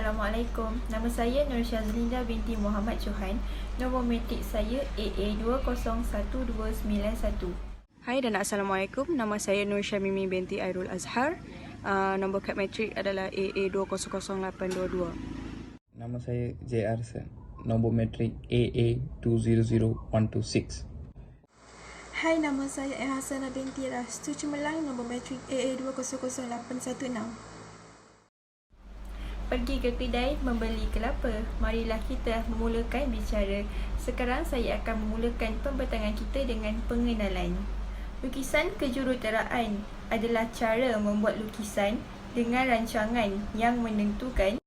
Assalamualaikum. Nama saya Nur Syazlinda binti Muhammad Johan. Nombor matrik saya AA201291. Hai dan Assalamualaikum. Nama saya Nur Syamimi binti Airul Azhar. Nombor kad matrik adalah AA200822. Nama saya J. Arsen. Nombor matrik AA200126. Hai, nama saya Hasanah binti Rastu Cemerlang, nombor matrik AA200816. Pergi ke kedai membeli kelapa. Marilah kita memulakan bicara. Sekarang saya akan memulakan pembentangan kita dengan pengenalan. Lukisan kejuruteraan adalah cara membuat lukisan dengan rancangan yang menentukan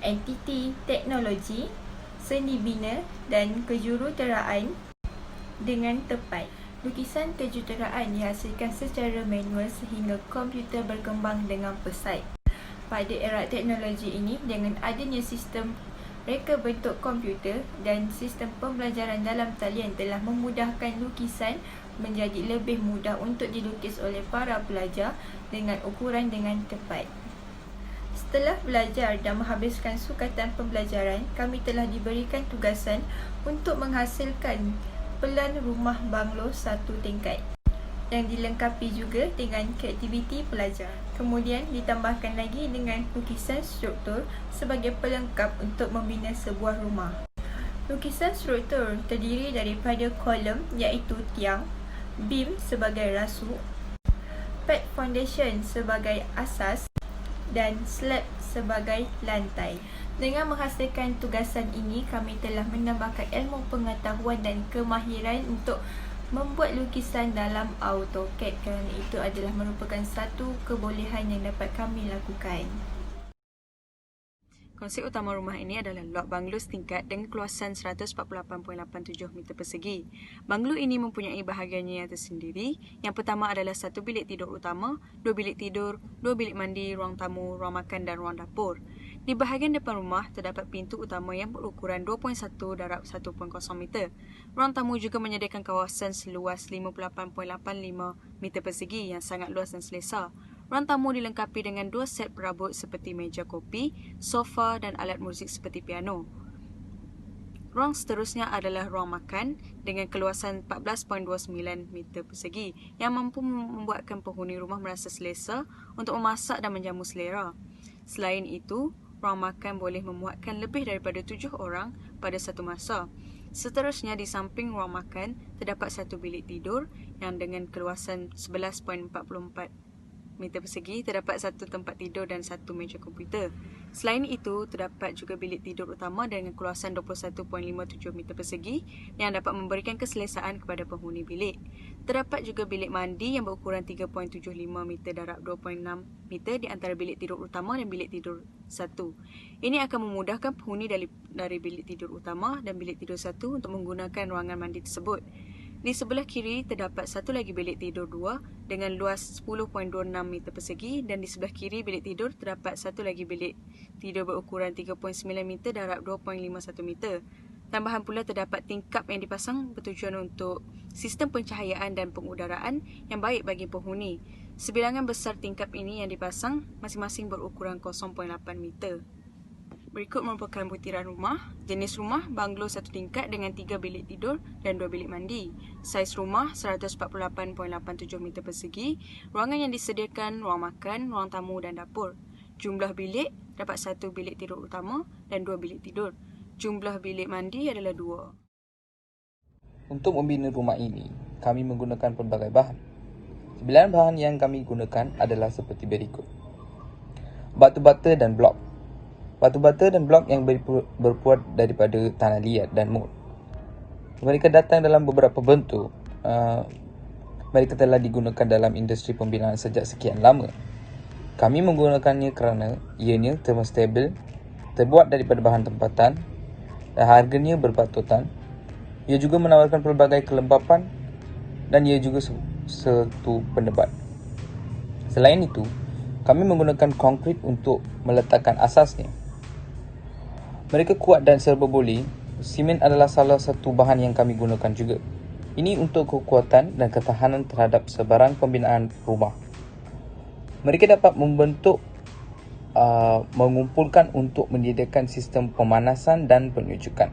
entiti teknologi, seni bina dan kejuruteraan dengan tepat. Lukisan kejuruteraan dihasilkan secara manual sehingga komputer berkembang dengan pesat. Pada era teknologi ini, dengan adanya sistem reka bentuk komputer dan sistem pembelajaran dalam talian telah memudahkan lukisan menjadi lebih mudah untuk dilukis oleh para pelajar dengan ukuran dengan tepat. Setelah belajar dan menghabiskan sukatan pembelajaran, kami telah diberikan tugasan untuk menghasilkan pelan rumah banglo satu tingkat yang dilengkapi juga dengan aktiviti pelajar. Kemudian ditambahkan lagi dengan lukisan struktur sebagai pelengkap untuk membina sebuah rumah. Lukisan struktur terdiri daripada kolom iaitu tiang, beam sebagai rasuk, pad foundation sebagai asas dan slab sebagai lantai. Dengan menghasilkan tugasan ini, kami telah menambahkan ilmu pengetahuan dan kemahiran untuk membuat lukisan dalam AutoCAD kerana itu adalah merupakan satu kebolehan yang dapat kami lakukan. Konsep utama rumah ini adalah log banglo setingkat dengan keluasan 148.87 meter persegi. Banglo ini mempunyai bahagiannya yang tersendiri. Yang pertama adalah satu bilik tidur utama, dua bilik tidur, dua bilik mandi, ruang tamu, ruang makan dan ruang dapur. Di bahagian depan rumah terdapat pintu utama yang berukuran 2.1 darab 1.0 meter. Ruang tamu juga menyediakan kawasan seluas 58.85 meter persegi yang sangat luas dan selesa. Ruang tamu dilengkapi dengan dua set perabot seperti meja kopi, sofa dan alat muzik seperti piano. Ruang seterusnya adalah ruang makan dengan keluasan 14.29 meter persegi yang mampu membuatkan penghuni rumah merasa selesa untuk memasak dan menjamu selera. Selain itu, ruang makan boleh memuatkan lebih daripada 7 orang pada satu masa. Seterusnya, di samping ruang makan, terdapat satu bilik tidur yang dengan keluasan 11.44 meter persegi, terdapat satu tempat tidur dan satu meja komputer. Selain itu, terdapat juga bilik tidur utama dengan keluasan 21.57 meter persegi yang dapat memberikan keselesaan kepada penghuni bilik. Terdapat juga bilik mandi yang berukuran 3.75 meter darab 2.6 meter di antara bilik tidur utama dan bilik tidur satu. Ini akan memudahkan penghuni dari bilik tidur utama dan bilik tidur satu untuk menggunakan ruangan mandi tersebut. Di sebelah kiri terdapat satu lagi bilik tidur 2 dengan luas 10.26 meter persegi dan di sebelah kiri bilik tidur terdapat satu lagi bilik tidur berukuran 3.9 meter darab 2.51 meter. Tambahan pula terdapat tingkap yang dipasang bertujuan untuk sistem pencahayaan dan pengudaraan yang baik bagi penghuni. Sebilangan besar tingkap ini yang dipasang masing-masing berukuran 0.8 meter. Berikut merupakan butiran rumah. Jenis rumah, banglo satu tingkat dengan 3 bilik tidur dan 2 bilik mandi. Saiz rumah, 148.87 meter persegi. Ruangan yang disediakan, ruang makan, ruang tamu dan dapur. Jumlah bilik, dapat 1 bilik tidur utama dan 2 bilik tidur. Jumlah bilik mandi adalah 2. Untuk membina rumah ini, kami menggunakan pelbagai bahan. 9 bahan yang kami gunakan adalah seperti berikut. Batu bata dan blok. Batu bata dan blok yang berbuat daripada tanah liat dan mud. Mereka datang dalam beberapa bentuk. Mereka telah digunakan dalam industri pembinaan sejak sekian lama. Kami menggunakannya kerana ianya termostabil, terbuat daripada bahan tempatan dan harganya berpatutan. Ia juga menawarkan pelbagai kelembapan dan ia juga satu pendebat. Selain itu, kami menggunakan konkrit untuk meletakkan asasnya. Mereka kuat dan serba boleh. Simen adalah salah satu bahan yang kami gunakan juga. Ini untuk kekuatan dan ketahanan terhadap sebarang pembinaan rumah. Mereka dapat membentuk mengumpulkan untuk menyediakan sistem pemanasan dan penyucukan.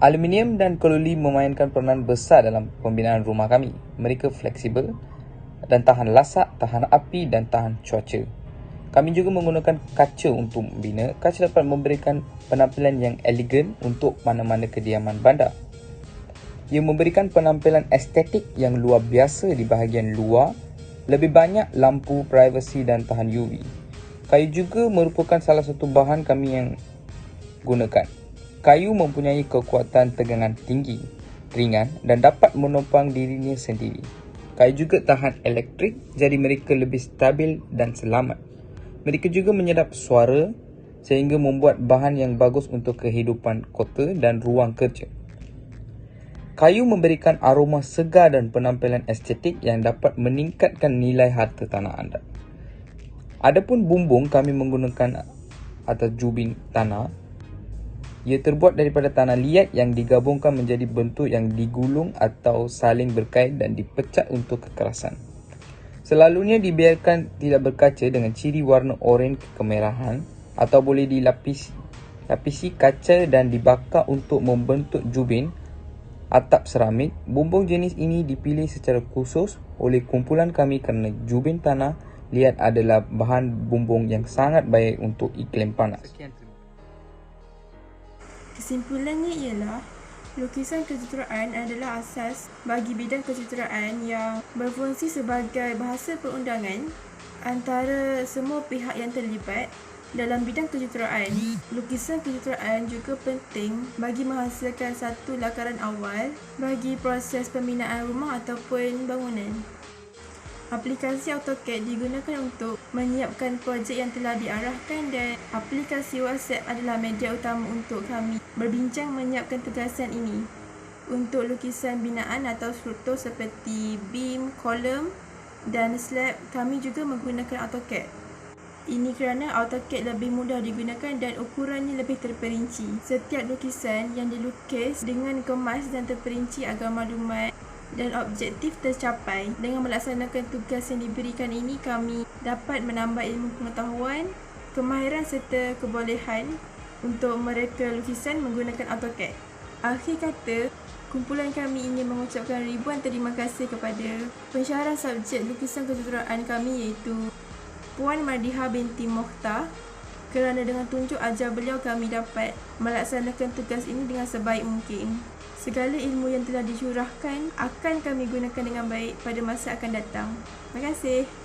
Aluminium dan keluli memainkan peranan besar dalam pembinaan rumah kami. Mereka fleksibel dan tahan lasak, tahan api dan tahan cuaca. Kami juga menggunakan kaca untuk membina. Kaca dapat memberikan penampilan yang elegan untuk mana-mana kediaman bandar. Ia memberikan penampilan estetik yang luar biasa di bahagian luar, lebih banyak lampu, privasi dan tahan UV. Kayu juga merupakan salah satu bahan kami yang gunakan. Kayu mempunyai kekuatan tegangan tinggi, ringan dan dapat menopang dirinya sendiri. Kayu juga tahan elektrik, jadi mereka lebih stabil dan selamat. Mereka juga menyedap suara sehingga membuat bahan yang bagus untuk kehidupan kota dan ruang kerja. Kayu memberikan aroma segar dan penampilan estetik yang dapat meningkatkan nilai harta tanah anda. Adapun bumbung kami menggunakan atas jubin tanah. Ia terbuat daripada tanah liat yang digabungkan menjadi bentuk yang digulung atau saling berkait dan dipecat untuk kekerasan. Selalunya dibiarkan tidak berkaca dengan ciri warna oranye kemerahan atau boleh dilapisi kaca dan dibakar untuk membentuk jubin atap seramik. Bumbung jenis ini dipilih secara khusus oleh kumpulan kami kerana jubin tanah liat adalah bahan bumbung yang sangat baik untuk iklim panas. Kesimpulannya ialah, lukisan kejuruteraan adalah asas bagi bidang kejuruteraan yang berfungsi sebagai bahasa perundangan antara semua pihak yang terlibat dalam bidang kejuruteraan. Lukisan kejuruteraan juga penting bagi menghasilkan satu lakaran awal bagi proses pembinaan rumah ataupun bangunan. Aplikasi AutoCAD digunakan untuk menyiapkan projek yang telah diarahkan dan aplikasi WhatsApp adalah media utama untuk kami berbincang menyiapkan tugasan ini. Untuk lukisan binaan atau struktur seperti beam, kolom dan slab, kami juga menggunakan AutoCAD. Ini kerana AutoCAD lebih mudah digunakan dan ukurannya lebih terperinci. Setiap lukisan yang dilukis dengan kemas dan terperinci agar maklumat dan objektif tercapai. Dengan melaksanakan tugas yang diberikan ini, kami dapat menambah ilmu pengetahuan, kemahiran serta kebolehan untuk mereka lukisan menggunakan AutoCAD. Akhir kata, kumpulan kami ingin mengucapkan ribuan terima kasih kepada pensyarah subjek lukisan kejuruteraan kami iaitu Puan Mardiha binti Mokhtar kerana dengan tunjuk ajar beliau kami dapat melaksanakan tugas ini dengan sebaik mungkin. Segala ilmu yang telah dicurahkan akan kami gunakan dengan baik pada masa akan datang. Terima kasih.